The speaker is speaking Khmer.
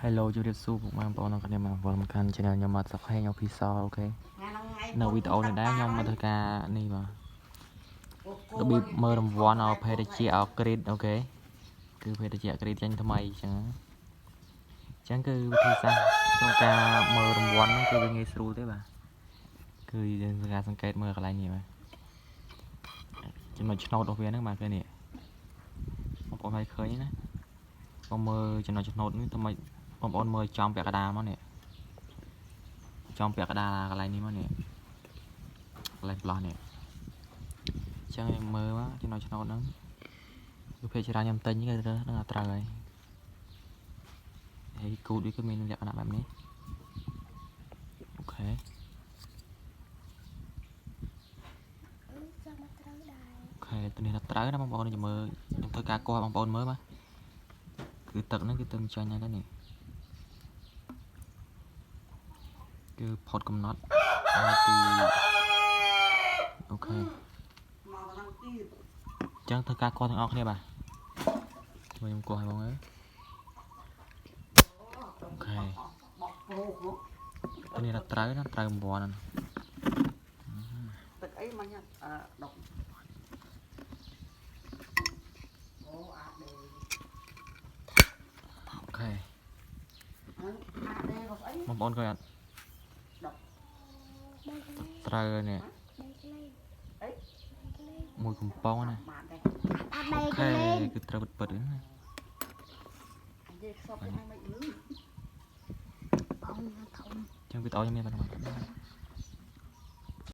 Hello ជម្រាបសួរពុកម៉ែបងប្អូនទាំងអស់គ្នាមកចូលមកកាន់ Channel ខ្ញុំមកសុខខ្ញុំពីសអូខេនៅវីដេអូនេះដែរខ្ញុំមកធ្វើការនេះបាទរបៀបមើលរង្វាន់ឲ្យភេទជ្ជៈឲ្យក្រេតអូខេគឺភេទជ្ជៈក្រេតចេញថ្មីអញ្ចឹងគឺវិធីសាស្ត្រក្នុងការមើលរង្វាន់ហ្នឹងគឺវាងាយស្រួលទេបាទគឺយើងធ្វើការសង្កេតមើលកន្លែងនេះបាទចំណុចឆ្នោតរបស់វាហ្នឹងបាទគឺនេះបងប្អូនឲ្យឃើញណាបងមើលចំណុចឆ្នោតនេះថ្មីបងប្អូនមើលចំពាក់កណ្ដាលមកនេះចំពាក់កណ្ដាលកន្លែងនេះមកនេះកន្លែងប្លោះនេះអញ្ចឹងយើងមើលមកចំណុចឆ្នោតហ្នឹងគឺភាគច្រើនខ្ញុំទិញគឺនឹងត្រូវហើយគូតវាគឺមានលក្ខណៈបែបនេះអូខេអូខេទៅនេះត្រូវណាបងប្អូនខ្ញុំមើលខ្ញុំធ្វើការកោះបងប្អូនមើលបាទគឺទឹកហ្នឹងគឺទៅចាញ់ហើយនេះគឺផុតកំណត់ពីអូខេអញ្ចឹងធ្វើការកោះទាំងអស់គ្នាបាទជួយខ្ញុំកោះឲ្យបងអូខេទៅនេះត្រូវណាត្រូវ9ហ្នឹងទឹកអីមិញដុកអូអាដេអូខេអាដេរបស់អីបងប្អូនឃើញអត់ត្រូវនេះមួយកំប៉ុងណាអូខេគឺត្រូវពិតៗណានិយាយសពឲ្យមិនលឺបងធំចឹងវីដេអូខ្ញុំមានប៉ុណ្ណឹង